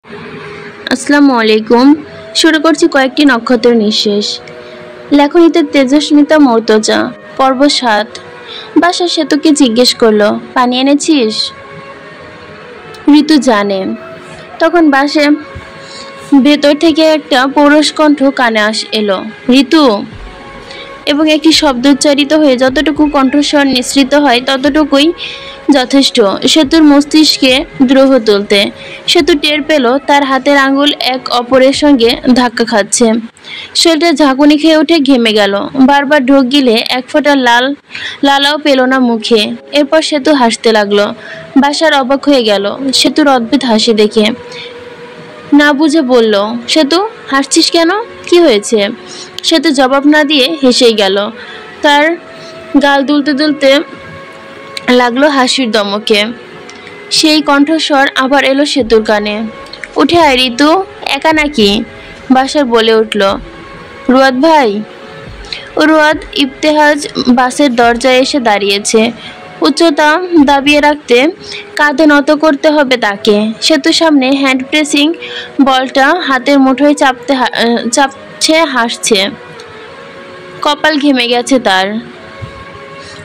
আসসালামু আলাইকুম। শুরু করছি কয়েকটি নক্ষত্র নিঃশেষ। লেখনীতে তেজস্মিতা মর্তজা। পর্ব ৭। বাসার সেতুকে জিজ্ঞেস করলো, পানি এনেছিস? ঋতু জানে। তখন বাসে ভেতর থেকে একটা পৌরুষ কণ্ঠ কানে এলো, ঋতু। এবং একটি শব্দ উচ্চারিত হয়ে যতটুকু কণ্ঠস্বর নিঃসৃত হয় ততটুকুই যথেষ্ট সেতুর মস্তিষ্কে দ্রোহ তুলতে। সেতু টের পেল তার হাতের আঙ্গুল এক অপরের সঙ্গে ধাক্কা খাচ্ছে। শরীরটা ঝাঁকুনি খেয়ে উঠে ঘেমে গেল। বারবার ঢোক গিলে এক ফোঁটা লালাও পেল না মুখে। এরপর সেতু হাসতে লাগলো। বাসার অবাক হয়ে গেল সেতুর অদ্ভুত হাসি দেখে। না বুঝে বলল, সেতু হাসছিস কেন? কি হয়েছে? সেতু জবাব না দিয়ে হেসেই গেল। তার গাল দুলতে দুলতে লাগলো হাসির দমকে। সেই কণ্ঠস্বর আবার এলো সেতুর কানে, উঠে আয় ঋতু, একা নাকি? বাসার বলে উঠল, রুয়াদ ভাই। রুয়াদ ইফতেহাজ বাসের দরজায় এসে দাঁড়িয়েছে। উচ্চতা দাবিয়ে রাখতে কাঁধে নত করতে হবে তাকে। সেতুর সামনে হ্যান্ড প্রেসিং বলটা হাতের মুঠোয় চাপছে, হাসছে। কপাল ঘেমে গেছে তার।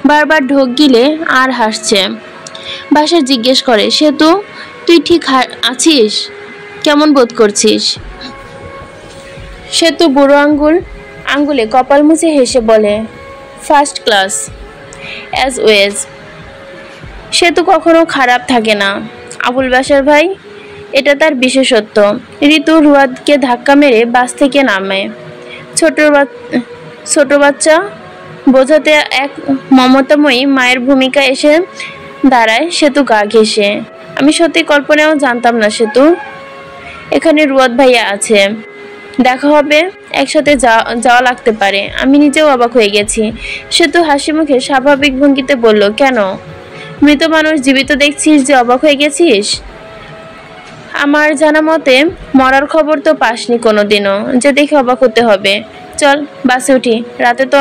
বারবার ঢোক গিলে আর হাসছে। বাসা জিজ্ঞেস করে, সেতু তুই ঠিক আছিস? কেমন বোধ করছিস? সেতু বুড়ো আঙ্গুলে কপাল মুছে হেসে বলে, ফার্স্ট ক্লাস, অ্যাজ ওয়েজ। সেতু কখনো খারাপ থাকে না আবুল বাসার ভাই, এটা তার বিশেষত্ব। ঋতু রুয়াদকে ধাক্কা মেরে বাস থেকে নামে। ছোট বাচ্চা বোঝাতে এক মমতাময়ী মায়ের ভূমিকা এসে দাঁড়ায় সেতু গা ঘেঁষে। আমি সত্যি কল্পনাও জানতাম না সেতু, এখানে রুয়াদ ভাইয়া আছে, দেখা হবে, একসাথে যাওয়া লাগতে পারে। আমি নিজেও অবাক হয়ে গেছি। সেতু হাসি মুখে স্বাভাবিক ভঙ্গিতে বলল, কেন? মৃত মানুষ জীবিত দেখছিস যে অবাক হয়ে গেছিস? আমার জানা মতে মরার খবর তো পাসনি কোনোদিনও যে দেখে অবাক হতে হবে। চল বাসে উঠি, রাতে তো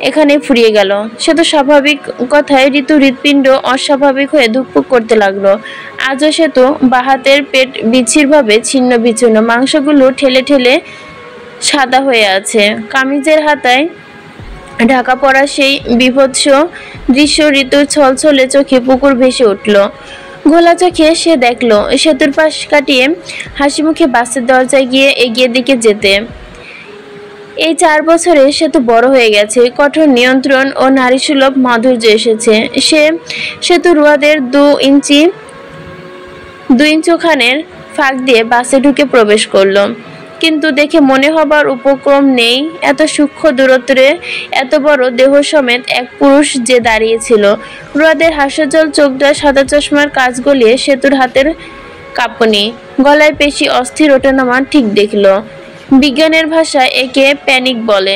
এখানে ফুরিয়ে গেল। সে তো স্বাভাবিক কথায় ঋতু হৃৎপিণ্ড অস্বাভাবিক হয়ে ধুকপুক করতে লাগলো। আজও সে তো বাহাতের পেট বিচ্ছিরভাবে ছিন্ন বিচ্ছিন্ন, মাংসগুলো ঠেলে ঠেলে সাদা হয়ে আছে। কামিজের হাতায় ঢাকা পড়া সেই বিভৎস দৃশ্য ঋতুর ছলছলে চোখে পুকুর ভেসে উঠল। ঘোলা চোখে সে দেখলো সেতুর পাশ কাটিয়ে হাসি মুখে বাসের দরজায় গিয়ে এগিয়ে দিকে যেতে। এই 4 বছরে সে তো বড় হয়ে গেছে। কঠোর নিয়ন্ত্রণ ও নারীসুলভ মাধুর্য এসেছে। সে তো রুয়াদের 2 ইঞ্চুখানের ফাঁক দিয়ে বাসে ঢুকে প্রবেশ করলো। কিন্তু দেখে মনে হবার উপক্রম নেই, এত সূক্ষ্ম দূরত্বে এত বড় দেহ সমেত এক পুরুষ যে দাঁড়িয়েছিল। রুয়াদের হাস্যজ্জ্বল চোখটা সাদা চশমার কাজ গলিয়ে সেতুর হাতের কাঁপুনি, গলায় পেশি অস্থির ওঠানামা ঠিক দেখলো। বিজ্ঞানের ভাষায় একে প্যানিক বলে।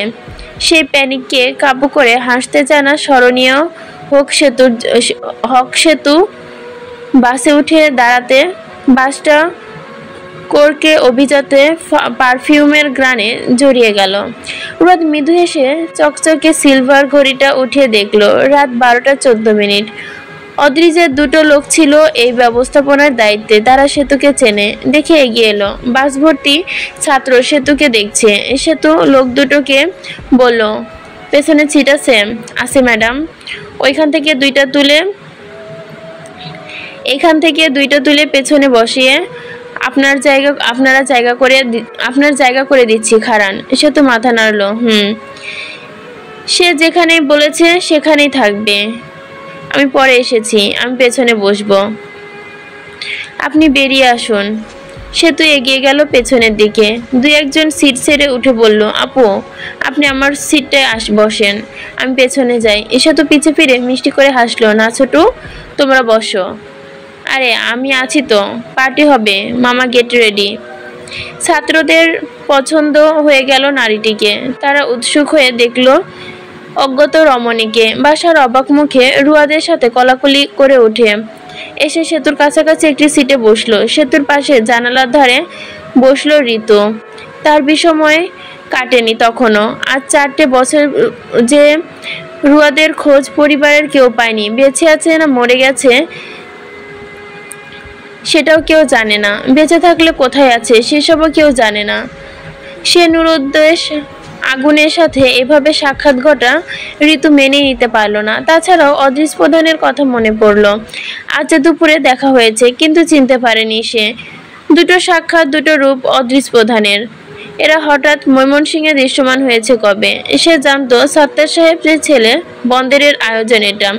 সেই প্যানিককে কাবু করে হাসতে জানা স্মরণীয় হক সেতু বাসে উঠে দাঁড়াতে বাসটা কোরকে অভিজাতে পারফিউমের গ্রানে জড়িয়ে গেল। রোদ মৃদু হেসে চকচকে সিলভার ঘড়িটা উঠিয়ে দেখলো রাত 12:14। অদ্রিজের 2টো লোক ছিল এই ব্যবস্থাপনার দায়িত্বে। তারা সেতুকে চেনে দেখে এগিয়ে এলো। বাস ভর্তি ছাত্র সেতুকে দেখছে। সেতু লোক দুটোকে বলল, পেছনে সিট আছে? আছে ম্যাডাম। এখান থেকে দুইটা তুলে পেছনে বসিয়ে আপনার জায়গা করে দিচ্ছি, খারান। সেতু মাথা নাড়ল। সে যেখানেই বলেছে সেখানেই থাকবে। আমি পরে এসেছি, আমি পেছনে বসবো। আপনি বেরিয়ে আসুন। সেতু এগিয়ে গেল পেছনের দিকে। 2-1 সিট ছেড়ে উঠে বলল, আপু আপনি আমার সিটটায় বসেন, আমি পেছনে যাই। সেতু পিছে ফিরে মিষ্টি করে হাসলো, না ছোটু, তোমরা বসো। আরে আমি আছি তো, পার্টি হবে, মামা গেট রেডি। ছাত্রদের পছন্দ হয়ে গেল নারীটিকে। তারা উৎসুক হয়ে দেখলো অজ্ঞাত রমণীকে। বাসার অবাক মুখে রুয়াদের সাথে কলাকলি করে ওঠে। এসে সেতুর কাছাকাছি একটি সিটে বসলো। সেতুর পাশে জানালার ধারে বসলো ঋতু। তার বিস্ময় কাটেনি তখনও। আজ 4টে বছর যে রুয়াদের খোঁজ পরিবারের কেউ পায়নি। বেঁচে আছে না মরে গেছে সেটাও কেউ জানে না। বেঁচে থাকলে কোথায় আছে সেসবও কেউ জানে না। সে নুরুদ্দেশ আগুনের সাথে এভাবে সাক্ষাৎ ঘটা ঋতু মেনে নিতে পারল না। তাছাড়াও অদৃশ প্রধানের কথা মনে পড়ল। আজ দুপুরে দেখা হয়েছে, কিন্তু চিনতে পারেনি সে। দুটো সাক্ষাৎ, দুটো রূপ অদৃশ প্রধানের। এরা হঠাৎ ময়মনসিংহে দৃশ্যমান হয়েছে কবে? সে জানতো সত্তার সাহেবের ছেলে বন্দরের আয়োজন এটা,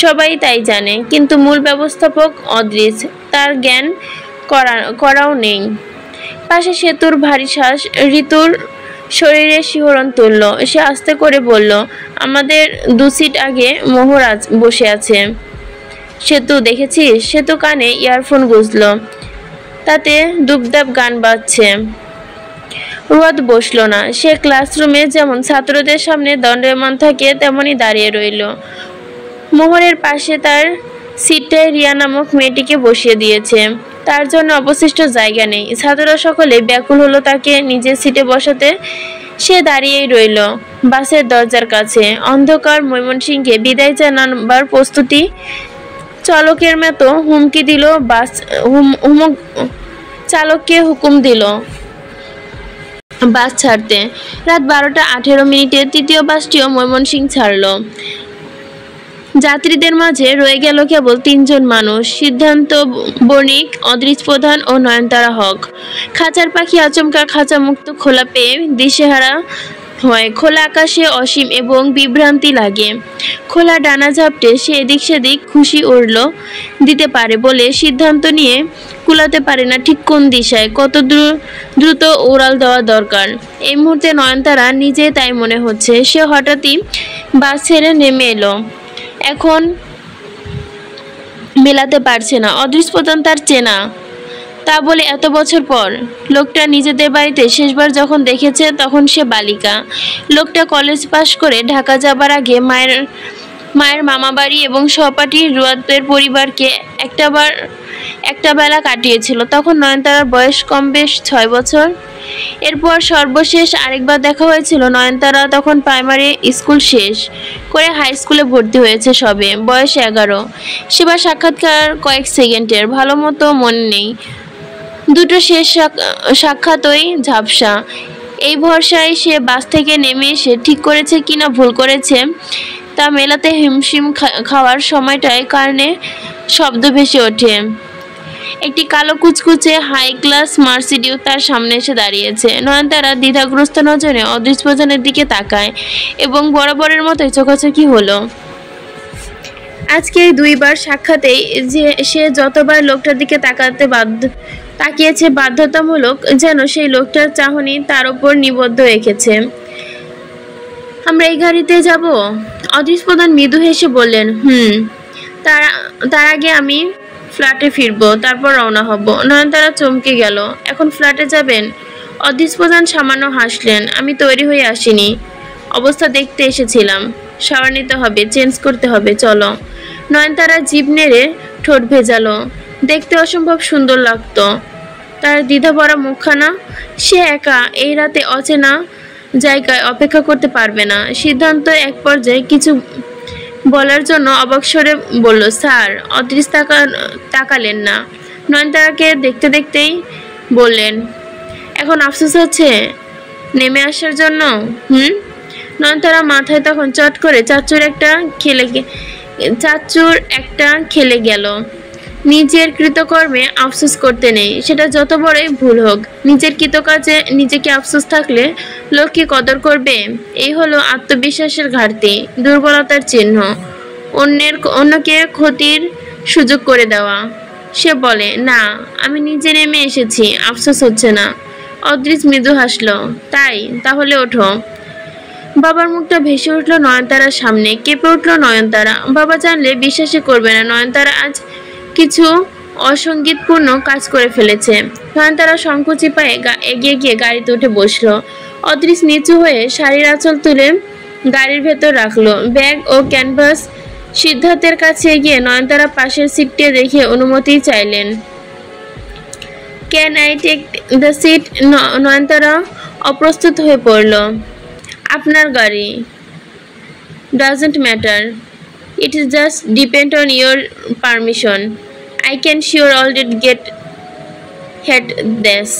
সবাই তাই জানে, কিন্তু মূল ব্যবস্থাপক অদৃশ, তার জ্ঞান করাও নেই। পাশে সেতুর ভারী শ্বাস ঋতুর শরীরে শিহরণ তুলল। সে আস্তে করে বলল, আমাদের 2 সিট আগে মোহরাজ বসে আছে। সেতু দেখেছিস? সেতু কানে ইয়ারফোন গুঁজল, তাতে দুপদাপ গান বাজছে। রুয়াদ বসলো না। সে ক্লাসরুমে যেমন ছাত্রদের সামনে দণ্ডায়মান থাকে তেমনই দাঁড়িয়ে রইল। মোহরের পাশে তার সিটটায় রিয়া নামক মেয়েটিকে বসিয়ে দিয়েছে। তার জন্য অবশিষ্ট জায়গা নেই। ছাত্ররা সকলে ব্যাকুল হলো তাকে নিজের সিটে বসাতে। সে দাঁড়িয়েই রইল বাসের দরজার কাছে। অন্ধকার ময়মনসিংহকে বিদায় জানাবার প্রস্তুতি। চালকের মতো হুমকি দিল চালককে হুকুম দিল বাস ছাড়তে। রাত 12:18 তৃতীয় বাসটিও ময়মনসিংহ ছাড়ল। যাত্রীদের মাঝে রয়ে গেল কেবল 3 জন মানুষ, সিদ্ধান্ত বণিক, অদৃশ প্রধান ও নয়নতারা হক। খাঁচার পাখি আচমকা খাঁচা মুক্ত খোলা পেয়ে দিশেহারা হয়। খোলা আকাশে অসীম এবং বিভ্রান্তি লাগে। খোলা ডানা ঝাপটে সে এদিক সেদিক খুশি উড়ল দিতে পারে বলে সিদ্ধান্ত নিয়ে কুলাতে পারে না ঠিক কোন দিশায় কত দ্রুত উড়াল দেওয়া দরকার। এই মুহূর্তে নয়নতারা নিজে তাই মনে হচ্ছে। সে হঠাৎই বাস ছেড়ে নেমে এলো। এখন মেলাতে পারছে না অদৃশ প্রধান তার চেনা, তা বলে এত বছর পর। লোকটা নিজেদের বাড়িতে শেষবার যখন দেখেছে তখন সে বালিকা। লোকটা কলেজ পাশ করে ঢাকা যাবার আগে মায়ের মামা বাড়ি এবং সহপাঠী রুয়াদের পরিবারকে একটা বেলা কাটিয়েছিল। তখন নয়নতারার বয়স কম বেশ 6 বছর। এরপর সর্বশেষ আরেকবার দেখা হয়েছিল নয়নতারা তখন প্রাইমারি স্কুল শেষ করে হাই স্কুলে ভর্তি হয়েছে সবে, বয়স 11। সেবার সাক্ষাৎকার কয়েক সেকেন্ডের, ভালো মতো মনে নেই। দুটো শেষ সাক্ষাৎই ঝাপসা। এই ভরসায় সে বাস থেকে নেমে এসে ঠিক করেছে কিনা ভুল করেছে তা মেলাতে হিমশিম খাওয়ার সময়টায় কারণে শব্দ ভেসে ওঠে। একটি কালো কুচকুচে হাই ক্লাস মার্সিডিজ তার সামনে এসে দাঁড়িয়েছে। নয়নতারা দ্বিধাগ্রস্ত নজরে অদৃশ প্রধানের দিকে তাকায় এবং বরাবরের মতোই চোখাচোখি হলো। আজকে এই 2বার সাক্ষাতেই যে সে যতবার লোকটার দিকে তাকিয়েছে বাধ্যতামূলক যেন সেই লোকটার চাহনি তার উপর নিবদ্ধ রেখেছে। আমরা এই গাড়িতে যাব? অদৃশ প্রধান মৃদু হেসে বললেন, তার আগে আমি ফ্ল্যাটে ফিরবো, তারপর রওনা হব। নয়নতারা চমকে গেল। এখন ফ্ল্যাটে যাবেন? অদৃশ প্রধান সামান্য হাসলেন। আমি তৈরি হয়ে আসিনি, অবস্থা দেখতে এসেছিলাম। শাওয়ার নিতে হবে, চেঞ্জ করতে হবে, চলো। নয়নতারা জিভ নেড়ে ঠোঁট ভেজালো। দেখতে অসম্ভব সুন্দর লাগতো তার দ্বিধাভরা মুখখানা। সে একা এই রাতে অচেনা জায়গায় অপেক্ষা করতে পারবে না। সিদ্ধান্ত এক পর্যায়ে কিছু বলার জন্য অবাকস্বরে বলল, স্যার। অদৃশ তাকালেন না। নয়নতারাকে দেখতে দেখতেই বললেন, এখন আফসোস হচ্ছে নেমে আসার জন্য? নয়নতারা মাথায় তখন চট করে চাচ্চুর একটা খেলে গেল। নিজের কৃতকর্মে আফসোস করতে নেই, সেটা যত বড়ই ভুল হোক। নিজের কৃতকাজে নিজেকে আফসোস থাকলে লোক কি কদর করবে? এই হলো আত্মবিশ্বাসের ঘাটতি, দুর্বলতার চিহ্ন, অন্যকে ক্ষতির সুযোগ করে দেওয়া। সে বলে, না, আমি নিজে নেমে এসেছি, আফসোস হচ্ছে না। অদৃশ মৃদু হাসলো। তাহলে ওঠো। বাবার মুখটা ভেসে উঠল নয়নতারার সামনে। কেঁপে উঠল নয়নতারা। বাবা জানলে বিশ্বাসই করবে না নয়নতারা আজ কিছু অসঙ্গীতপূর্ণ কাজ করে ফেলেছে। নয়নতারা সংকোচে পায়ে এগিয়ে গিয়ে গাড়িতে উঠে বসলো। অদৃশ নিচু হয়ে শাড়ির আঁচল তুলে গাড়ির ভেতর রাখলো। ব্যাগ ও ক্যানভাস সিদ্ধার্থের কাছে এগিয়ে নয়নতারা পাশের সিটটি দেখে অনুমতি চাইলেন। Can I take the seat? Nayantara অপ্রস্তুত হয়ে পড়ল। আপনার গাড়ি, doesn't matter, it is just depend on your permission. I can sure already get head this.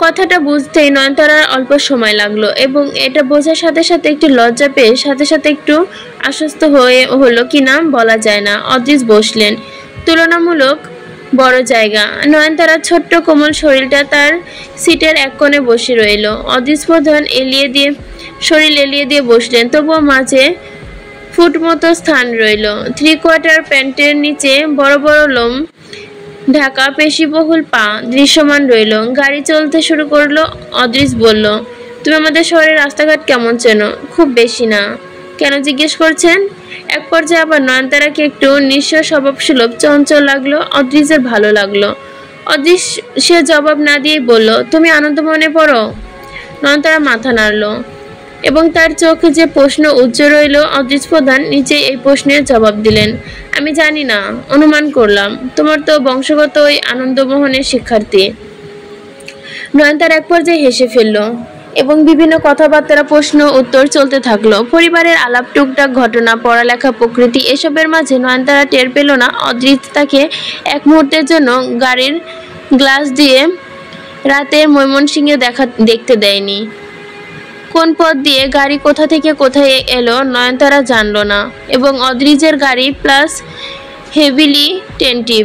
কথাটা বুঝতেই নয়নতারার অল্প সময় লাগলো এবং এটা বোঝার সাথে সাথে একটু লজ্জা পেয়ে সাথে সাথে একটু আশ্বস্ত হয়ে হলো কিনা বলা যায় না। অদৃশ বসলেন তুলনামূলক বড় জায়গা। নয়নতারার ছোট্ট কোমল শরীরটা তার সিটের এক কোণে বসে রইল। অদৃশ প্রধান শরীর এলিয়ে দিয়ে বসলেন, তবুও মাঝে ফুট মতো স্থান রইল। 3/4 প্যান্টের নিচে বড় বড় লোম ঢাকা পেশিবহুল পা দৃশ্যমান রইল। গাড়ি চলতে শুরু করলো। অদৃশ বলল, তুমি আমাদের শহরের রাস্তাঘাট কেমন চেনো? খুব বেশি না। কেন জিজ্ঞেস করছেন? এক পর্যায়ে আবার নয়নতারাকে একটু নিঃস্ব স্বভাবসুলভ চঞ্চল লাগলো। অদৃশের ভালো লাগলো। অদৃশ সে জবাব না দিয়েই বলল, তুমি আনন্দমনে পড়ো? নয়নতারা মাথা নাড়ল এবং তার চোখে যে প্রশ্ন উজ্জ্বল রইল। অদৃশ প্রধান নিচে এই প্রশ্নের জবাব দিলেন, আমি জানি না, অনুমান করলাম। তোমার তো বংশগত ওই আনন্দমোহনের শিক্ষার্থী। নয়নতারা এক পর্যায়ে হেসে ফেলল এবং বিভিন্ন কথাবার্তা প্রশ্ন উত্তর চলতে থাকলো। পরিবারের আলাপ, টুকটাক ঘটনা, পড়ালেখা, প্রকৃতি, এসবের মাঝে নয়নতারা টের পেল না অদৃশ তাকে এক মুহূর্তের জন্য গাড়ির গ্লাস দিয়ে রাতের ময়মনসিংহে দেখতে দেয়নি। কোন পথ দিয়ে গাড়ি কোথা থেকে কোথায় এলো নয়নতারা জানলো না এবং অদৃশের গাড়ি প্লাস হেভিলি টেন্টিভ,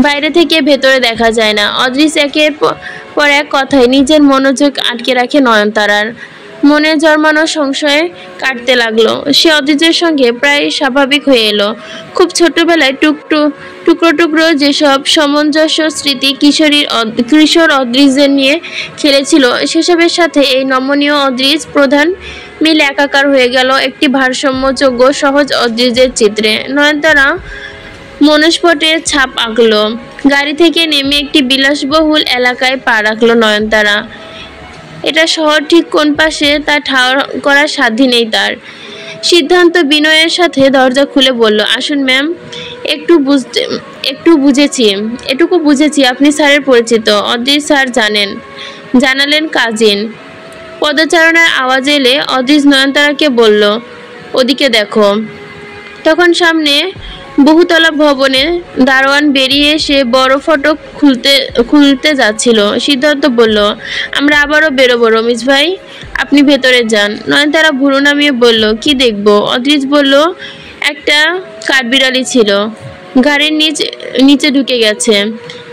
বাইরে থেকে ভেতরে দেখা যায় না। অদৃশ একের পর এক কথায় নিজের মনোযোগ আটকে রাখে। নয়নতারার মনে জন্মানো সংশয়ে কাটতে লাগলো। সে অদৃশের সঙ্গে প্রায় স্বাভাবিক হয়ে এলো। খুব ছোটবেলায় টুকরো টুকরো যেসব সামঞ্জস্য স্মৃতি কিশোর অদৃশের নিয়ে খেলেছিল, সেসবের সাথে এই নমনীয় অদৃশ প্রধান মিলে একাকার হয়ে গেল একটি ভারসাম্যযোগ্য সহজ অদৃশের চিত্রে। নয়নতারা মনস্পটে ছাপ আঁকলো। গাড়ি থেকে নেমে একটি বিলাসবহুল এলাকায় পা রাখলো নয়নতারা। এটা শহর ঠিক কোন পাশে তা ঠাওর করার সাধ্য নেই তার। সিদ্ধান্ত বিনয়ের সাথে দরজা খুলে বলল, আসুন ম্যাম। এটুকু বুঝেছি আপনি স্যারের পরিচিত। অদৃশ স্যার জানালেন কাজিন। পদচারণার আওয়াজ এলে অদৃশ নয়নতারাকে বলল, ওদিকে দেখো। তখন সামনে বহুতলা ভবনে দারোয়ান বেরিয়ে এসে বড় ফটক খুলতে যাচ্ছিল। সিদ্ধার্থ বলল, আমরা আবারও বেরোবো রমেশ ভাই, আপনি ভেতরে যান। নয়নতারা ভুরু নামিয়ে বলল, কি দেখবো? অদৃশ বলল, একটা কাঠবিড়ালি ছিল, গাড়ির নিচে ঢুকে গেছে।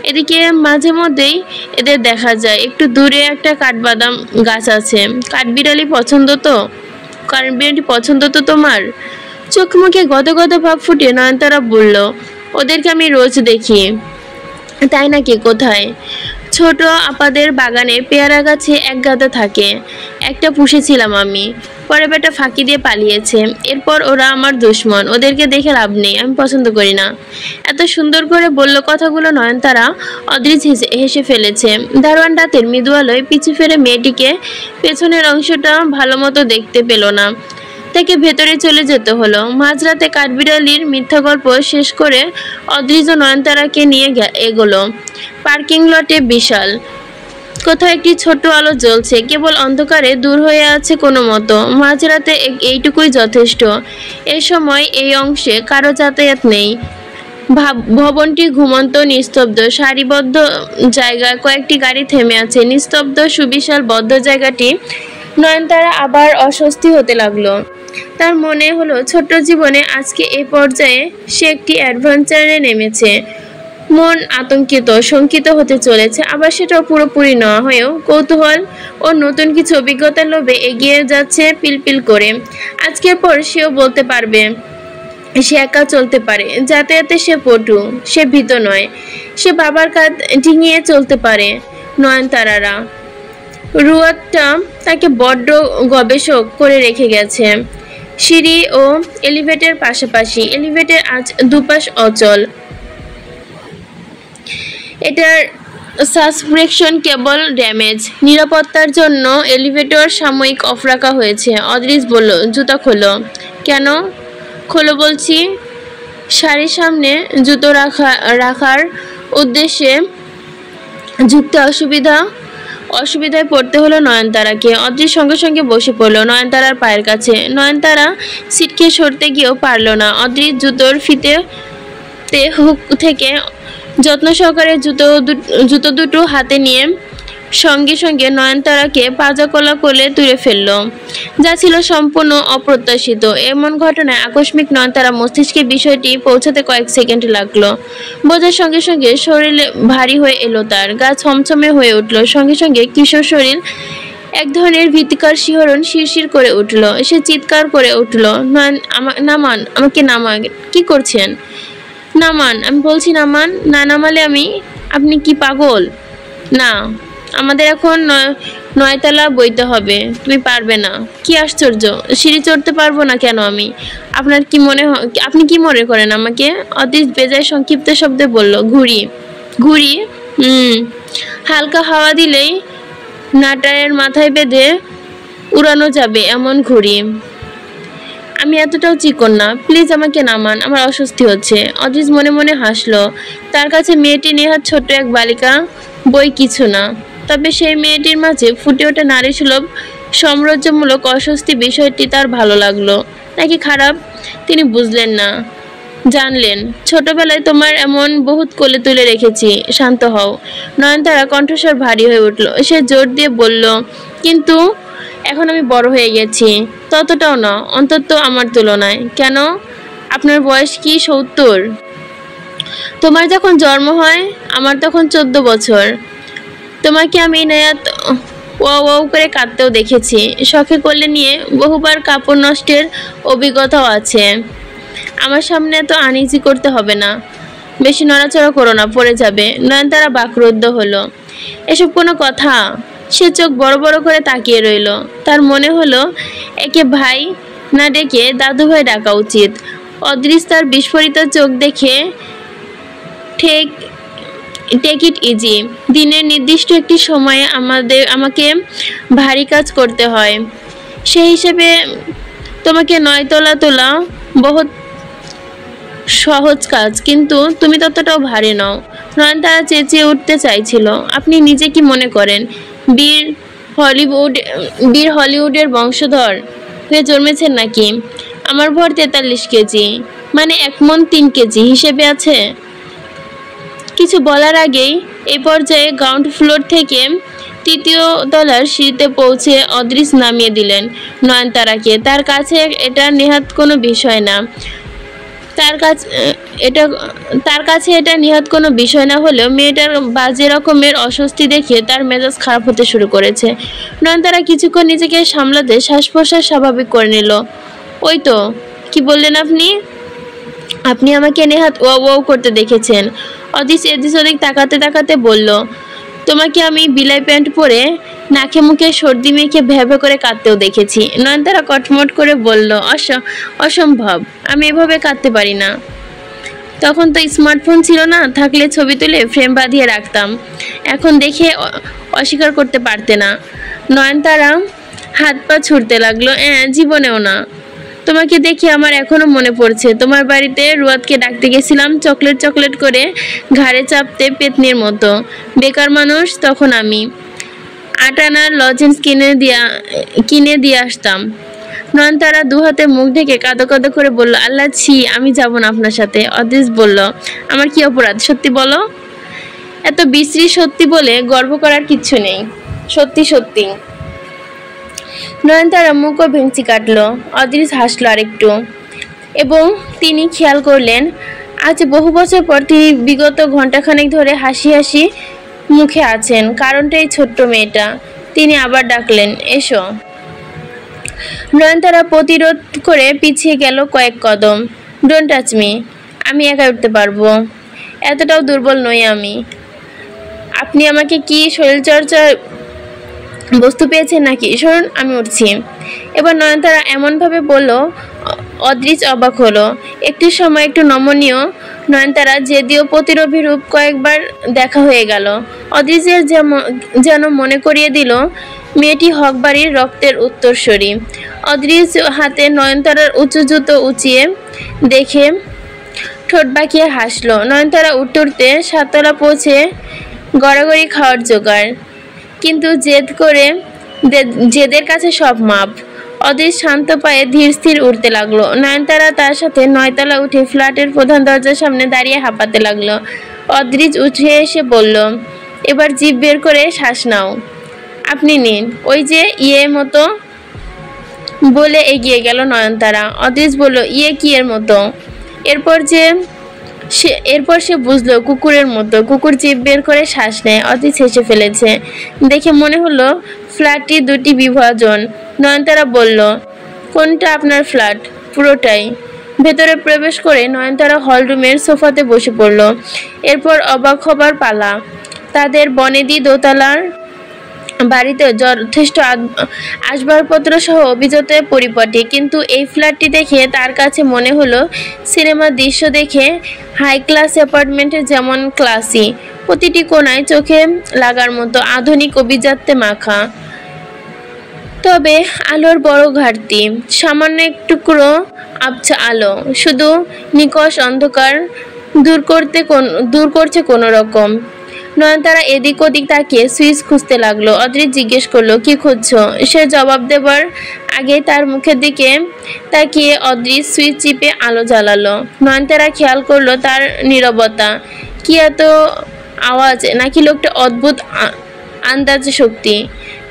এদিকে মাঝে মধ্যেই এদের দেখা যায়। একটু দূরে একটা কাঠবাদাম গাছ আছে। কাঠবিড়ালি পছন্দ তো তোমার? চোখ মুখে গদগদ ভাব ফুটে নয়নতারা বলল, ওদেরকে আমি রোজ দেখি। তাই নাকি? কোথায়? ছোট আপাদের বাগানে পেয়ারা গাছে এক গাদা থাকে। একটা পুষেছিলাম আমি, পরে বেটা ফাঁকি দিয়ে পালিয়েছে। এরপর ওরা আমার দুশ্মন, ওদেরকে দেখে লাভ নেই, আমি পছন্দ করি না। এত সুন্দর করে বলল কথাগুলো নয়নতারা। অদৃশ হেসে ফেলেছে। দারোয়ান রাতের মৃদু আলোয় পিছু ফেরে মেয়েটিকে পেছনের অংশটা ভালো মতো দেখতে পেল না। তাকে ভেতরে চলে যেতে হলো। মাঝরাতে কাঠবিড়ালির মিথ্যা গল্প শেষ করে অদৃশ নয়নতারাকে নিয়ে এগোলো। পার্কিং লটে বিশাল কোথাও একটি ছোট আলো জ্বলছে, কেবল অন্ধকারে দূর হয়ে আছে কোনো মতো। মাঝরাতে এইটুকুই যথেষ্ট। এই সময় এই অংশে কারো যাতায়াত নেই। ভবনটি ঘুমন্ত, নিস্তব্ধ। সারিবদ্ধ জায়গায় কয়েকটি গাড়ি থেমে আছে। নিস্তব্ধ সুবিশাল বদ্ধ জায়গাটি নয়নতারা আবার অস্বস্তি হতে লাগলো। তার মনে হলো ছোট্ট জীবনে আজকে এই পর্যায়ে সে একটি অ্যাডভেঞ্চারে নেমেছে। মন আতঙ্কিত, শঙ্কিত হতে চলেছে। আবার সেটাও পুরোপুরি না হয়েও কৌতূহল ও নতুন কিছু অভিজ্ঞতার লোভে এগিয়ে যাচ্ছে পিলপিল করে। আজকের পর সেও বলতে পারবে সে একা চলতে পারে। যাতায়াতে সে পটু, সে ভীত নয়। সে বাবার কাঁধ ডিঙিয়ে চলতে পারে। নয়নতারারা রুয়াটটা তাকে বড্ড গবেষক করে রেখে গেছে। সিঁড়ি ও এলিভেটর পাশাপাশি। এলিভেটর আজ দুপাশ অচল। এটার সাসপেনশন কেবল ড্যামেজ। নিরাপত্তার জন্য এলিভেটর সাময়িক অফ রাখা হয়েছে। অদৃশ বলল, জুতা খোলো। কেন? খোলো বলছি। শাড়ির সামনে জুতো রাখার উদ্দেশ্যে ঝুঁকতে অসুবিধায় পড়তে হলো নয়নতারাকে। অদৃশ সঙ্গে সঙ্গে বসে পড়ল নয়নতারার পায়ের কাছে। নয়নতারা সিটকে সরতে গিয়েও পারল না। অদৃশ জুতোর ফিতে হাতে হুক থেকে যত্ন সহকারে জুতো দুটো হাতে নিয়ে সঙ্গে সঙ্গে নয়নতারাকে পাজাকলা কোলে তুলে ফেলল, যা ছিল সম্পূর্ণ অপ্রত্যাশিত। এমন ঘটনায় আকস্মিক নয়নতারা মস্তিষ্কে বিষয়টি পৌঁছাতে কয়েক সেকেন্ড লাগলো। বোঝার সঙ্গে সঙ্গে শরীরে ভারী হয়ে এলো, তার গা ছমছমে হয়ে উঠল। সঙ্গে সঙ্গে কিশোর শরীর এক ধরনের ভীতিকর শিহরণ শিরশির করে উঠল। সে চিৎকার করে উঠল, নামান, আমাকে নামান। কি করছেন? নামান, আমি বলছি নামান। না নামালে আপনি কি পাগল? না, আমাদের এখন 9 তলা বইতে হবে, তুমি পারবে না। কি আশ্চর্য, সিঁড়ি চড়তে পারবো না কেন আমি? আপনি কি মনে করেন আমাকে? অতীশ বেজায় সংক্ষিপ্ত শব্দে বলল, ঘুড়ি। ঘুড়ি? হালকা হাওয়া দিলেই নাটারের মাথায় বেঁধে উড়ানো যাবে এমন ঘুড়ি। আমি এতটাও চিকন না, প্লিজ আমাকে নামান, আমার অস্বস্তি হচ্ছে। অজিজ মনে মনে হাসলো। তার কাছে মেয়েটি নেহাত ছোট্ট এক বালিকা বই কিছু না, তবে সেই মেয়েটির মাঝে ফুটে ওঠা নারীসুলভ সাম্রাজ্যমূলক অস্বস্তি বিষয়টি তার ভালো লাগলো নাকি খারাপ তিনি বুঝলেন না। জানলেন, ছোটবেলায় তোমার এমন বহুত কোলে তুলে রেখেছি, শান্ত হও। নয়নতারা কণ্ঠস্বর ভারী হয়ে উঠল। সে জোর দিয়ে বলল, কিন্তু এখন আমি বড় হয়ে গেছি। ততটাও না, অন্তত আমার তুলনায়। কেন? আপনার বয়স কি 70? তোমার যখন জন্ম হয় আমার তখন 14 বছর। তোমাকে আমি নেয়াত ওয়াও করে কাঁদতেও দেখেছি। শখে কোলে নিয়ে বহুবার কাপড় নষ্টের অভিজ্ঞতাও আছে। আমার সামনে এত আনইজি করতে হবে না, বেশি নড়াচড়া করো না, পড়ে যাবে। নয়নতারা বাকরুদ্ধ হলো। এসব কোনো কথা? সে চোখ বড় বড় করে তাকিয়ে রইল। তার মনে হলো একে ভাই না ডেকে দাদু ভাই ডাকা উচিত। অদৃশ তার বিস্ফোরিত চোখ দেখে টেক ইট ইজি। দিনের নির্দিষ্ট একটি সময়ে আমাকে ভারী কাজ করতে হয়, সেই হিসেবে তোমাকে 9 তলা তোলা বহুত সহজ কাজ, কিন্তু তুমি ততটাও ভারী নও। নয়নতারা চেঁচিয়ে উঠতে চাইছিল। আপনি নিজে কি মনে করেন বীর হলিউডের বংশধর হয়ে জন্মেছেন নাকি? আমার ভর 43 কেজি, মানে 1 মণ 3 কেজি হিসেবে আছে। কিছু বলার আগেই এই পর্যায়ে গ্রাউন্ড ফ্লোর থেকে 3য় তলার সিঁড়িতে পৌঁছে অদৃশ নামিয়ে দিলেন নয়নতারাকে। তার কাছে এটা নেহাত কোনো বিষয় না। তার কাছে এটা নিহাত কোনো বিষয় না হলেও মেয়েটার বাজে রকমের অস্বস্তি দেখে তার মেজাজ খারাপ হতে শুরু করেছে। নয়নতারা কিছুক্ষণ নিজেকে সামলাতে শ্বাস প্রশ্বাস স্বাভাবিক করে নিল। ওই তো, কি বললেন আপনি? আপনি আমাকে নেহাত ওয়াও করতে দেখেছেন। অদিশ এদিস ওদিক তাকাতে তাকাতে বলল, তোমাকে আমি বিলাই প্যান্ট পরে নাকে মুখে সর্দি মেখে ভ্যাভে করে কাঁদতেও দেখেছি। নয়নতারা কটমট করে বলল, অসম্ভব, আমি এভাবে কাঁদতে পারি না। তখন তো স্মার্টফোন ছিল না, থাকলে ছবি তুলে ফ্রেম বাঁধিয়ে রাখতাম। এখন দেখে অস্বীকার করতে পারতে না। নয়নতারা হাত পা ছুটতে লাগলো। জীবনেও না। তোমাকে দেখে আমার এখনো মনে পড়ছে, তোমার বাড়িতে রুয়াদকে ডাকতে গেছিলাম চকলেট করে ঘাড়ে চাপতে পেতনির মতো। বেকার মানুষ তখন আমি। 8 আনার লজেন্স কিনে দিয়ে আসতাম। নয়নতারা 2 হাতে মুখ ঢেকে কাঁদো কাঁদো করে বলল, আল্লাহ ছি, আমি যাব না আপনার সাথে। অদিশ বলল, আমার কি অপরাধ, সত্যি বলো। এত বিশ্রী সত্যি বলে গর্ব করার কিচ্ছু নেই, সত্যি সত্যি। নয়নতারা মুখও ভেঙচি কাটলো। অদৃশ হাসলো আরেকটু, এবং তিনি খেয়াল করলেন আজ বহু বছর পর তিনি বিগত ঘন্টাখানেক ধরে হাসি হাসি মুখে আছেন। কারণটা এই ছোট্ট মেয়েটা। তিনি আবার ডাকলেন, এসো। নয়নতারা প্রতিরোধ করে পিছিয়ে গেল কয়েক কদম। ডোন্ট টাচ মি, আমি একা উঠতে পারবো, এতটাও দুর্বল নই আমি। আপনি আমাকে কি শরীরচর্চার বস্তু পেয়েছেন নাকি? শুনুন, আমি উঠছি। এবার নয়নতারা এমনভাবে বলল, অদৃশ অবাক হলো। একটু সময় একটু নমনীয় নয়নতারা যদিও প্রতিরোধী রূপ কয়েকবার দেখা হয়ে গেল। অদৃশের যেন মনে করিয়ে দিল মেয়েটি হকবাড়ির রক্তের উত্তরসূরি। অদৃশ হাতে নয়নতারার উঁচু জুতো উঁচিয়ে দেখে ঠোঁট বাঁকিয়ে হাসলো। নয়নতারা উঠতে উঠতে 7 তলা পৌঁছে গড়াগড়ি খাওয়ার জোগাড়, কিন্তু জেদের কাছে সব মাপ। অদৃশ শান্ত পায়ে ধীর স্থির উঠতে লাগলো। নয়নতারা তার সাথে 9 তলা উঠে ফ্ল্যাটের প্রধান দরজার সামনে দাঁড়িয়ে হাঁপাতে লাগলো। অদৃশ উঠে এসে বলল, এবার জিভ বের করে শ্বাস নাও। আপনি নিন, ওই যে মতো বলে এগিয়ে গেল নয়নতারা। অদৃশ বলল, কি এর মতো? এরপর সে বুঝলো কুকুরের মতো। কুকুর জিভ বের করে শ্বাস নেয়। অদৃশ হেসে ফেলেছে দেখে মনে হলো ফ্ল্যাটটি দুটি বিভাজন। নয়নতারা বলল, কোনটা আপনার ফ্ল্যাট? পুরোটাই। ভেতরে প্রবেশ করে নয়নতারা হলরুমের সোফাতে বসে পড়ল। এরপর অবাক হবার পালা। তাদের বনেদি দোতলার বাড়িতে যথেষ্ট আসবাবপত্র সহ অভিজাত পরিপাটি, কিন্তু এই ফ্ল্যাটটি দেখে তার কাছে মনে হলো সিনেমার দৃশ্য দেখে হাই ক্লাস অ্যাপার্টমেন্টে যেমন ক্লাসি, প্রতিটি কোণায় চোখে লাগার মতো আধুনিক অভিজাত্যে মাখা। তবে আলোর বড় ঘাটতি। সামান্য একটুকরো আবছা আলো, শুধু নিকষ অন্ধকার দূর করছে কোনো রকম। নয়নতারা এদিক ওদিক তাকিয়ে সুইচ খুঁজতে লাগলো। অদৃশ জিজ্ঞেস করলো, কি খুঁজছো? সে জবাব দেবার আগে তার মুখের দিকে তাকিয়ে অদৃশ সুইচ চিপে আলো জ্বালালো। নয়নতারা খেয়াল করলো তার নীরবতা। কি এত আওয়াজ, নাকি লোকটা অদ্ভুত আন্দাজ শক্তি?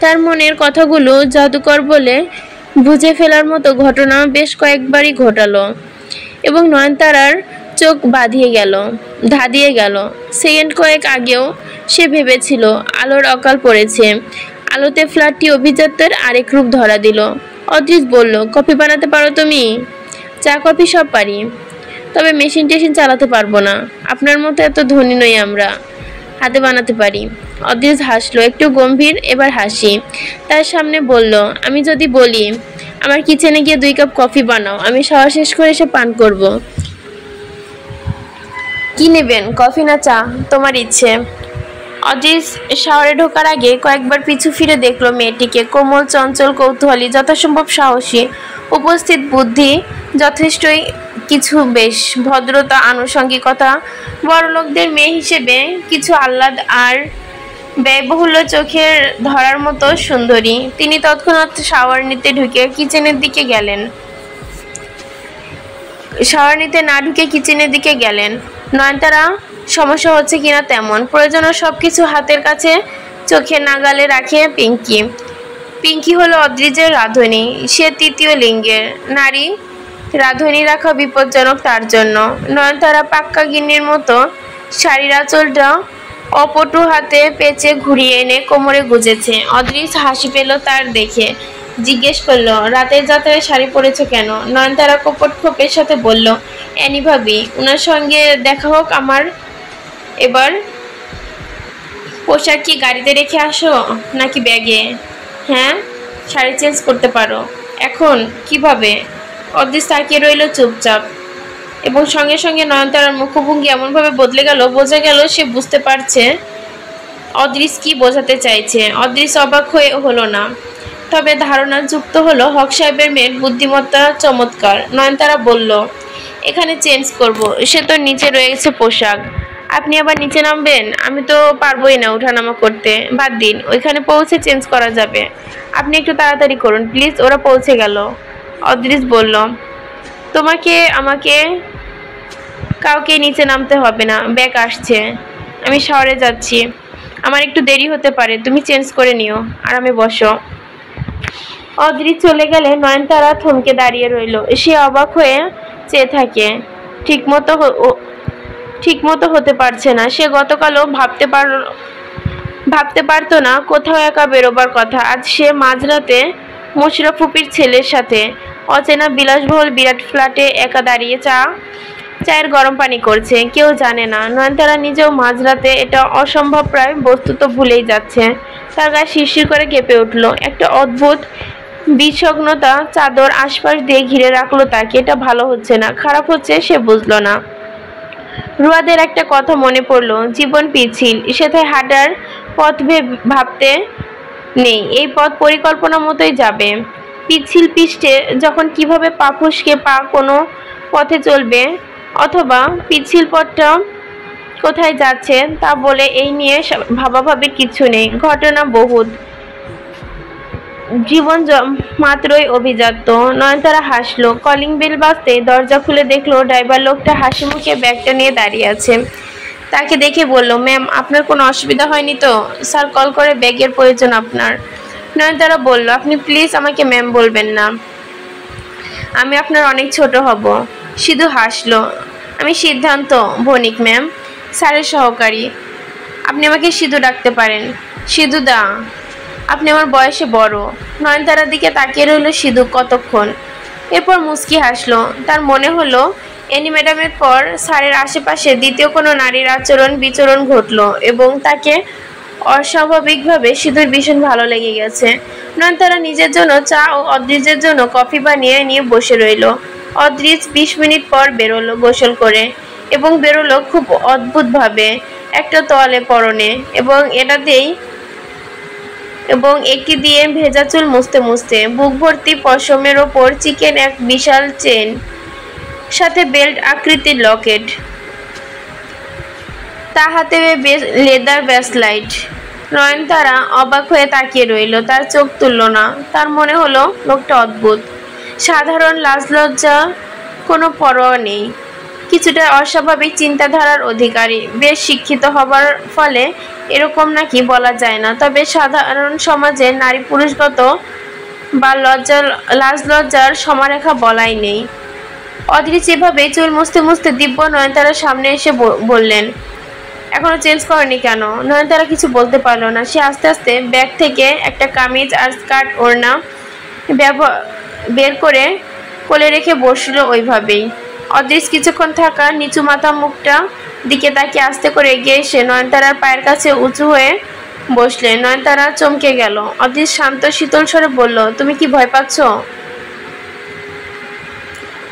তার মনের কথাগুলো জাদুকর বলে বুঝে ফেলার মতো ঘটনা বেশ কয়েকবারই ঘটালো এবং নয়নতারার চোখ ধাঁধিয়ে গেল। সেকেন্ড কয়েক আগেও সে ভেবেছিল আলোর অকাল পড়েছে। আলোতে ফ্ল্যাটটি অভিজাত্যের আরেক রূপ ধরা দিল। অদৃশ বলল, কফি বানাতে পারো তুমি? চা কফি সব পারি, তবে মেশিন টেশিন চালাতে পারবো না। আপনার মতো এত ধনী নই আমরা, হাতে বানাতে পারি। অদৃশ হাসলো, একটু গম্ভীর এবার হাসি। তার সামনে বলল, আমি যদি বলি আমার কিচেনে গিয়ে 2 কাপ কফি বানাও, আমি খাওয়া শেষ করে এসে পান করব। কি নেবেন, কফি না চা? তোমার ইচ্ছে। অদৃশ শহরে ঢোকার আগে কয়েকবার পিছু ফিরে দেখলো মেয়েটিকে। কোমল, চঞ্চল, কৌতূহলী, যথাসম্ভব সাহসী, উপস্থিত বুদ্ধি যথেষ্টই কিছু, বেশ ভদ্রতা, আনুষঙ্গিকতা, বড়লোকদের মেয়ে হিসেবে কিছু আহ্লাদ আর ব্যয়বহুল্য চোখের ধরার মতো সুন্দরী। তিনি তৎক্ষণাৎ শাওয়ার নিতে ঢুকে কিচেনের দিকে গেলেন। শাওয়ার নিতে না ঢুকে কিচেনের দিকে গেলেন। নয়নতারা সমস্যা হচ্ছে কিনা তেমন প্রয়োজনীয় সবকিছু হাতের কাছে চোখের নাগালে রাখে পিঙ্কি। পিঙ্কি হলো অদৃশের রাঁধুনি। সে তৃতীয় লিঙ্গের নারী। রাঁধুনি রাখা বিপজ্জনক তার জন্য। নয়নতারা পাক্কা গিন্নির মতো শাড়ির আঁচলটা অপটু হাতে পেঁচে ঘুরিয়ে এনে কোমরে গুজেছে। অদৃশ হাসি পেল তার দেখে। জিজ্ঞেস করলো, রাতের যাত্রায় শাড়ি পরেছো কেন? নয়নতারা কপট ক্ষোভের সাথে বলল, অ্যানি ভাবি, ওনার সঙ্গে দেখা হোক আমার। এবার পোশাক কি গাড়িতে রেখে আসো নাকি ব্যাগে? হ্যাঁ, শাড়ি চেঞ্জ করতে পারো। এখন কিভাবে? অদৃশ তাকিয়ে রইল চুপচাপ এবং সঙ্গে সঙ্গে নয়নতারার মুখভঙ্গি এমনভাবে বদলে গেল, বোঝা গেল সে বুঝতে পারছে অদৃশ কি বোঝাতে চাইছে। অদৃশ অবাক হলো না, তবে ধারণা যুক্ত হলো হক সাহেবের মেয়ের বুদ্ধিমত্তা চমৎকার। নয়নতারা বলল, এখানে চেঞ্জ করব, সে তো নিচে রয়েছে পোশাক। আপনি আবার নিচে নামবেন? আমি তো পারবোই না ওঠানামা করতে। বাদ দিন, ওইখানে পৌঁছে চেঞ্জ করা যাবে। আপনি একটু তাড়াতাড়ি করুন প্লিজ। ওরা পৌঁছে গেল। অদৃশ বলল, তোমাকে আমাকে কাউকে নিচে নামতে হবে না, ব্যাগ আসছে। আমি শহরে যাচ্ছি, আমার একটু দেরি হতে পারে। তুমি চেঞ্জ করে নিও, আরামে বসো। অদৃশ চলে গেলে নয়নতারা থমকে দাঁড়িয়ে রইল। সে অবাক হয়ে চেয়ে থাকে। ঠিকমতো হতে পারছে না। সে গতকালও ভাবতে পারতো না কোথাও একা বেরোবার কথা। আজ সে মাঝরাতে মোশাররফ ফুপির ছেলের সাথে অচেনা বিলাসবহুল বিরাট ফ্ল্যাটে একা দাঁড়িয়ে চায়ের গরম পানি করছে। কেউ জানে না। নয়নতারা নিজেও মাঝরাতে এটা অসম্ভব প্রায় বস্তুত ভুলেই যাচ্ছে। তার গায়ে শিরশির করে কেঁপে উঠল। একটা অদ্ভুত বিষগ্নতা চাদর আশপাশ দিয়ে ঘিরে রাখলো তাকে। এটা ভালো হচ্ছে না, খারাপ হচ্ছে সে বুঝলো না। রুয়াদের একটা কথা মনে পড়লো, জীবন পিছিল, সেথায় হাঁটার পথ ভাবতে নেই। এই পথ পরিকল্পনা মতোই যাবে। পিছিল পিষ্টে যখন কিভাবে পা ফুসকে পা কোনো পথে চলবে, অথবা পিছিল পথটা কোথায় যাচ্ছে তা বলে এই নিয়ে ভাবাভাবির কিছু নেই। ঘটনা বহুত। জীবন মাত্রই অভিজাত। নয়নতারা হাসলো। কলিং বেল বাজতে দরজা খুলে দেখলো ড্রাইভার লোকটা হাসি মুখে ব্যাগটা নিয়ে দাঁড়িয়ে আছে। তাকে দেখে বলল, ম্যাম আপনার কোনো অসুবিধা হয়নি তো? স্যার কল করে ব্যাগের প্রয়োজন আপনার। নয়নতারা বলল, আপনি প্লিজ আমাকে ম্যাম বলবেন না, আমি আপনার অনেক ছোট হব। সিধু হাসলো। আমি সিদ্ধান্ত বণিক ম্যাম, স্যারের সহকারী। আপনি আমাকে সিধু ডাকতে পারেন। সিধু দা, আপনি আমার বয়সে বড়। নয়নতারার দিকে তাকিয়ে রইল সিধু কতক্ষণ, এরপর মুচকি হাসলো। তার মনে হলো এনি ম্যাডামের পর স্যারের আশেপাশে দ্বিতীয় কোনো নারীর বিচরণ ঘটলো এবং তাকে অস্বাভাবিকভাবে সিধুর ভীষণ ভালো লেগে গেছে। নয়নতারা নিজের জন্য চা ও অদ্রিজের জন্য কফি বানিয়ে নিয়ে বসে রইল। অদ্রিজ 20 মিনিট পর বেরোলো গোসল করে, এবং বেরোলো খুব অদ্ভুতভাবে, একটা তোয়ালে পরনে এবং একটি দিয়ে ভেজা চুল মুছতে মুছতে। বুক ভর্তি পশমের ওপর চিকেন এক বিশাল চেন, সাথে বেল্ট আকৃতির লকেট, তা হাতে লেদার ব্রেসলাইট। নয়নতারা অবাক হয়ে তাকিয়ে রইল, তার চোখ তুলল না। তার মনে হলো লোকটা অদ্ভুত, সাধারণ লাজ লজ্জা কোনো পরোয়া নেই, কিছুটা অস্বাভাবিক চিন্তাধারার অধিকারী। বেশ শিক্ষিত হবার ফলে এরকম নাকি বলা যায় না, তবে সাধারণ সমাজে নারী পুরুষগত বা লাজ লজ্জার সমারেখা বলাই নেই। অদ্রিজ এভাবে চুল মুছতে মুছতে দিব্য নয়নতারার সামনে এসে বললেন, এখনো চেঞ্জ করেনি কেন? নয়নতারা কিছু বলতে পারলো না। সে আস্তে আস্তে ব্যাগ থেকে একটা কামিজ আর স্কার্ট ওড়না বের করে কোলে রেখে বসলো ওইভাবেই। অদ্রিজ কিছুক্ষণ থাকা নিচু মাথা মুখটা দিকে তাকিয়ে আস্তে করে এগিয়ে এসে নয়নতারার পায়ের কাছে উঁচু হয়ে বসলেন। নয়নতারা চমকে গেল। অদ্রিজ শান্ত শীতল স্বরে বলল, তুমি কি ভয় পাচ্ছ?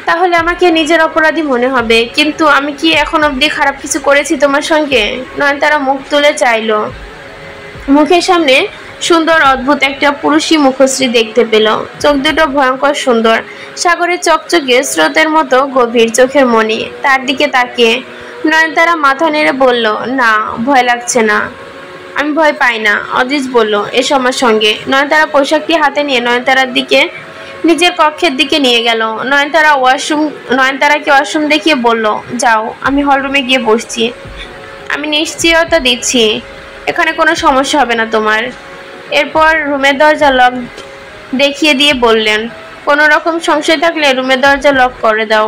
তাহলে আমাকে নিজের অপরাধী মনে হবে, কিন্তু আমি কি এখন অবধি খারাপ কিছু করেছি তোমার সঙ্গে? নয়নতারা মুখ তুলে চাইল। মুখের সামনে সুন্দর অদ্ভুত একটা পুরুষী মুখশ্রী দেখতে পেল। চোখ দুটো ভয়ঙ্কর সুন্দর, সাগরের চকচকে স্রোতের মতো গভীর চোখের মণি। তার দিকে তাকিয়ে নয়নতারা মাথা নেড়ে বলল, না, ভয় লাগছে না, আমি ভয় পাই না। অদ্রিজ বলল, এসো আমার সঙ্গে। নয়নতারা পোশাকটি হাতে নিয়ে নয়নতারার দিকে নিজের কক্ষের দিকে নিয়ে গেল। নয়নতারাকে ওয়াশরুম দেখিয়ে বলল, যাও, আমি হলরুমে গিয়ে বসছি। আমি নিশ্চয়তা দিচ্ছি এখানে কোনো সমস্যা হবে না তোমার। এরপর রুমের দরজা লক দেখিয়ে দিয়ে বললেন, কোনো রকম সংশয় থাকলে রুমের দরজা লক করে দাও।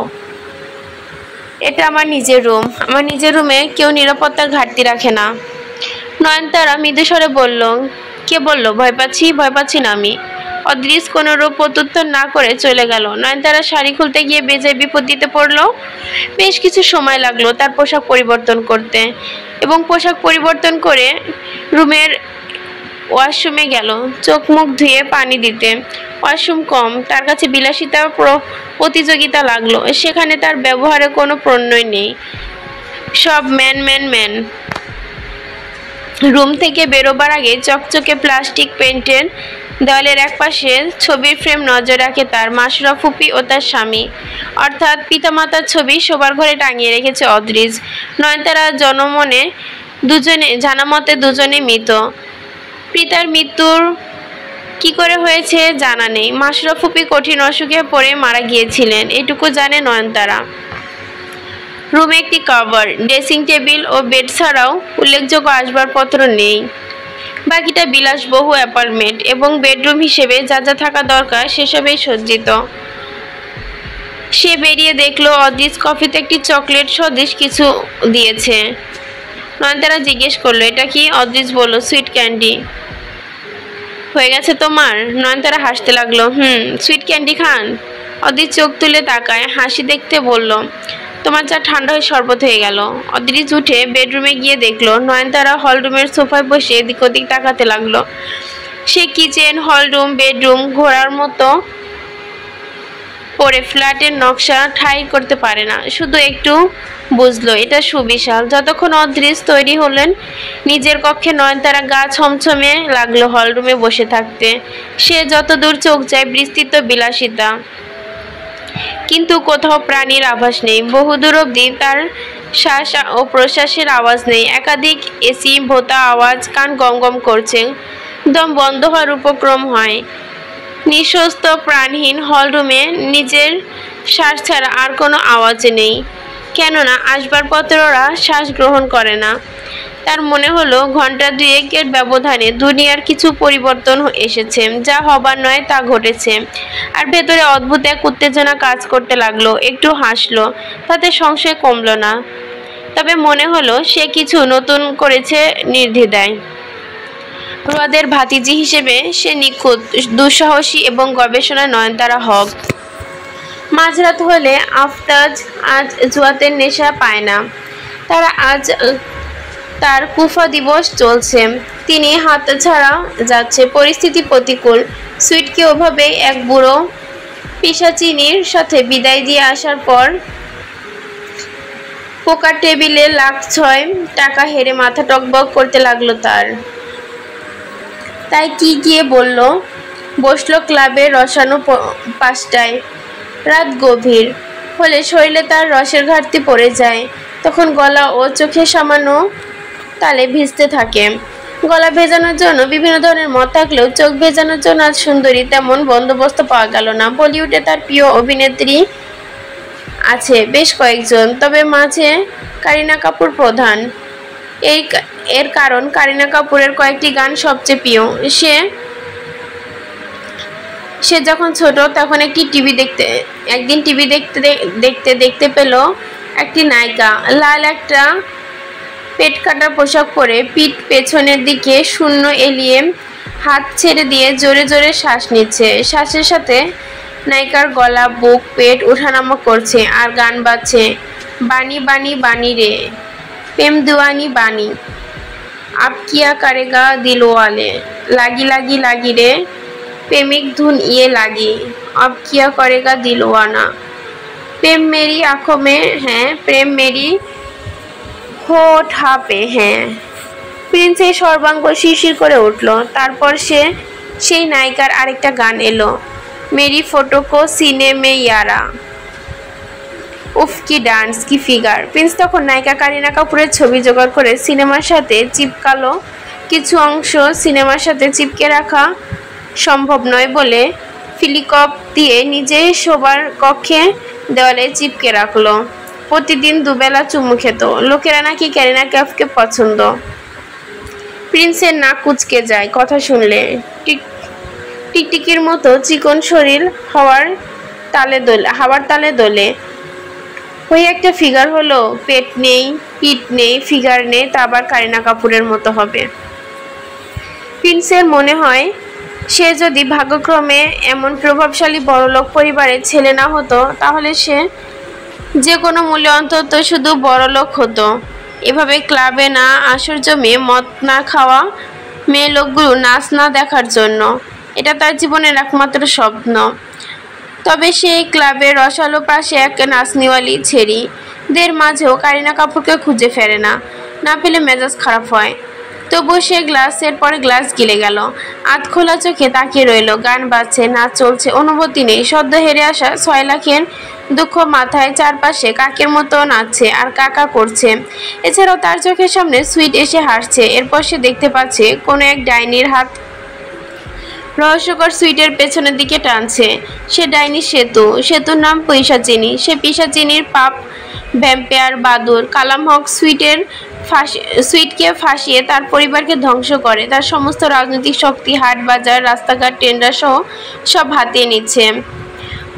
এটা আমার নিজের রুম, আমার নিজের রুমে কেউ নিরাপত্তার ঘাটতি রাখে না। নয়নতারা মৃদু স্বরে বলল, কে বলল ভয় পাচ্ছি? ভয় পাচ্ছি না আমি। অদ্রিজ কোনো রূপ প্রত্যুত্তর না করে চলে গেল। নয়নতারা শাড়ি খুলতে গিয়ে বেজায় বিপত্তিতে পড়ল। বেশ কিছু সময় লাগলো তার পোশাক পরিবর্তন করতে, এবং পোশাক পরিবর্তন করে রুমের ওয়াশরুমে গেল চোখ মুখ ধুয়ে পানি দিতে। ওয়াশরুম কম, তার কাছে বিলাসিতার প্রতিযোগিতা লাগলো। সেখানে তার ব্যবহারে কোনো প্রণয় নেই, সব ম্যান। রুম থেকে বেরোবার আগে চকচকে প্লাস্টিক পেন্টের দেওয়ালের একপাশে ছবির ফ্রেম নজর রাখে তার মাশরাফ ফুপি ও তার স্বামী, অর্থাৎ পিতামাতার ছবি শোবার ঘরে টাঙিয়ে রেখেছে অদ্রিজ। নয়নতারা জানা মতে দুজনে মৃত। পিতার মৃত্যুর কি করে হয়েছে জানা নেই। মাশরাফ ফুপি কঠিন অসুখে পড়ে মারা গিয়েছিলেন, এটুকু জানে নয়নতারা। রুমে একটি কভার, ড্রেসিং টেবিল ও বেড ছাড়াও উল্লেখযোগ্য আসবাবপত্র নেই। বাকিটা বিলাসবহু অ্যাপার্টমেন্ট এবং বেডরুম হিসেবে যা যা থাকা দরকার সেসবেই সজ্জিত। সে বেরিয়ে দেখলো অদ্রিজ কফিতে একটি চকলেট সদৃশ কিছু দিয়েছে। নয়নতারা জিজ্ঞেস করলো, এটা কি? অদ্রিজ বলল, সুইট ক্যান্ডি। হয়ে গেছে তোমার? নয়নতারা হাসতে লাগলো। সুইট ক্যান্ডি খান? অদ্রিজ চোখ তুলে তাকায়, হাসি দেখতে বলল, তোমার চা ঠান্ডা হয়ে শরবত হয়ে গেল। অদ্রিজ উঠে বেডরুমে গিয়ে দেখলো নয়নতারা হলরুমের সোফায় বসে এদিক ওদিক তাকাতে লাগলো। সে কিচেন, হলরুম, বেডরুম ঘোরার মতো পরে ফ্ল্যাটের নকশা ঠাই করতে পারে না, শুধু একটু বুঝলো এটা সুবিশাল। যতক্ষণ অদ্রিজ তৈরি হলেন নিজের কক্ষে, নয়নতারা গা ছমছমে লাগলো হলরুমে বসে থাকতে। সে যত দূর চোখ যায় বিস্তৃত বিলাসিতা, কিন্তু কোথাও প্রাণীর আভাস নেই। বহুদূর অবধি তার শ্বাস ও প্রশ্বাসের আওয়াজ নেই। একাধিক এসি ভোতা আওয়াজ কান গম গম করছে, দম বন্ধ হওয়ার উপক্রম হয়। নিঃস্বস্ত প্রাণহীন হলরুমে নিজের শ্বাস ছাড়া আর কোনো আওয়াজ নেই, কেননা আসবাবপত্ররা শ্বাস গ্রহণ করে না। তার মনে হলো ঘন্টা দুয়েকের ব্যবধানে দুনিয়ার কিছু পরিবর্তন এসেছে, যা হবার নয় তা ঘটেছে। আর ভেতরে অদ্ভুত এক উত্তেজনা কাজ করতে লাগলো। একটু হাসলো, তাতে সংশয় কমলো না, তবে মনে হলো সে কিছু নতুন করেছে নির্দ্বিধায়। রোয়াদের ভাতিজি হিসেবে সে নিখুঁত, দুঃসাহসী এবং গবেষণা নয়নতারা হক। মাঝরাত হলে আফতাজ আজ জুয়াতের নেশা পায় না। তার কুফা দিবস চলছে, তিনি হাতছাড়া যাচ্ছে, পরিস্থিতি প্রতিকূল। সুইটকে ওভাবে এক বুড়ো পিশাচিনীর সাথে বিদায় দিয়ে আসার পর পোকার টেবিলে $1,06,000 টাকা হেরে মাথা টকবক করতে লাগলো তার। তাই কি গিয়ে বসলো ক্লাবের রসানো 5টায়। রাত গভীর হলে শরীরে তার রসের ঘাটতি পড়ে যায়, তখন গলা ও চোখে সামান্য তালে ভিজতে থাকে। গলা ভেজানোর জন্য বিভিন্ন ধরনের মত থাকলেও চোখ ভেজানোর জন্য আজ সুন্দরী তেমন বন্দোবস্ত পাওয়া গেল না। বলিউডে তার প্রিয় অভিনেত্রী আছে বেশ কয়েকজন, তবে মাঝে কারিনা কাপুর প্রধান। এর কারণ কারিনা কাপুরের কয়েকটি গান সবচেয়ে প্রিয়। সে যখন ছোট তখন একদিন টিভি দেখতে পেল একটি নায়িকা লাল একটা পেট কাটা পোশাক পরে পিঠ পেছনের দিকে শূন্য এলিয়ে হাত ছেড়ে দিয়ে জোরে জোরে শ্বাস নিচ্ছে। শ্বাসের সাথে নায়িকার গলা, বুক, পেট ওঠানামা করছে আর গান বাজছে, বানি বানি বানি রে, প্রেম দুয়ানি বানি, আপ কিয়া করেগা দিলওয়ালে, লাগি লাগি লাগি রে, প্রেমিক ধুন ইয়ে লাগি, আপ কিয়া করেগা দিলওয়ানা, প্রেম মেরি আঁখোं में है, প্রেম মেরি হোঠা পে হ্যাঁ। প্রিন্সের সর্বাঙ্গ শিরশির করে উঠল। তারপর সেই নায়িকার আরেকটা গান এলো, মেরি ফটো কো সিনে মে ইয়ারা, উফ কি ডান্স কি ফিগার। প্রিন্স তখন নায়িকা কারিনা কাপুরের ছবি জোগাড় করে সিনেমার সাথে চিপকালো। কিছু অংশ সিনেমার সাথে চিপকে রাখা সম্ভব নয় বলে ফিলিকপ দিয়ে নিজে শোবার কক্ষে দেওয়ালে চিপকে রাখলো। প্রতিদিন দুবেলা চুমু খেত। লোকেরা নাকি ক্যারিনা কাইফকে পছন্দ। প্রিন্সের নাক কুঁচকে যায় কথা শুনলে। টিকটিকির মতো চিকন শরীর হাওয়ার তালে দোলে। ওই একটা ফিগার হলো, পেট নেই, পিঠ নেই, ফিগার নেই, তা আবার কারিনা কাপুরের মতো হবে। প্রিন্সের মনে হয় সে যদি ভাগ্যক্রমে এমন প্রভাবশালী বড়লোক পরিবারের ছেলে না হতো, তাহলে সে যে কোনো মূল্যে অন্তত শুধু বড়লোক হতো। এভাবে ক্লাবে না আসর জমিয়ে মদ না খাওয়া মেয়ে লোকগুলো নাচ না দেখার জন্য, এটা তার জীবনের একমাত্র স্বপ্ন। তবে সেই ক্লাবের রসালো পাশে এক নাচনিওয়ালি ছেড়িদের মাঝেও কারিনা কাপুরকে খুঁজে ফেরে না পেলে মেজাজ খারাপ হয়। তবুও সে গ্লাসের পরে গ্লাস গিলে গেল। আধ খোলা চোখে তাকিয়ে রইল। গান বাজছে, নাচ চলছে, অনুভূতি নেই। সদ্য হেরে আসা 6 লাখের দুঃখ মাথায়, চারপাশে কাকের মতো নাচছে আর কাকা করছে। এছাড়াও তার চোখের সামনে সুইট এসে হাসছে। এরপর সে দেখতে পাচ্ছে কোনো এক ডাইনির হাত রহস্যকর সুইটের পেছনের দিকে টানছে। সে ডাইনি সেতুর নাম পিশাচিনী। সে পিশাচিনীর পাপ ভ্যাম্পায়ার বাদুর কালাম হক সুইটকে ফাঁসিয়ে তার পরিবারকে ধ্বংস করে। তার সমস্ত রাজনৈতিক শক্তি, হাট বাজার, রাস্তাঘাট, টেন্ডার সহ সব হাতিয়ে নিচ্ছে।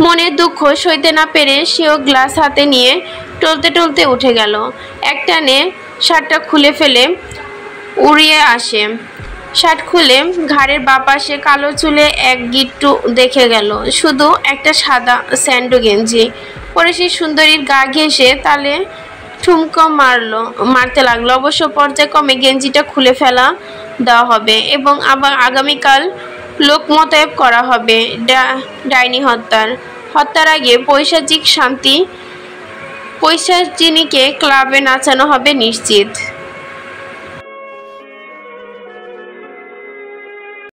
মনের দুঃখ সইতে না পেরে সেও গ্লাস হাতে নিয়ে টলতে টলতে উঠে গেল। একটানে শার্টটা খুলে ফেলে উড়িয়ে আসে। শার্ট খুলে ঘাড়ের বাঁ পাশে কালো চুলে এক গিট্টু দেখে গেল, শুধু একটা সাদা স্যান্ডো গেঞ্জি পরে সেই সুন্দরীর গা ঘেঁষে তালে ঠুমকো মারতে লাগলো। অবশ্য পর্যায়ক্রমে গেঞ্জিটা খুলে ফেলা দেওয়া হবে এবং আবার আগামীকাল লোক মোতায়েন করা হবে ডাইনি হত্যার আগে পৈশাচিনীকে ক্লাবে নাচানো হবে নিশ্চিত।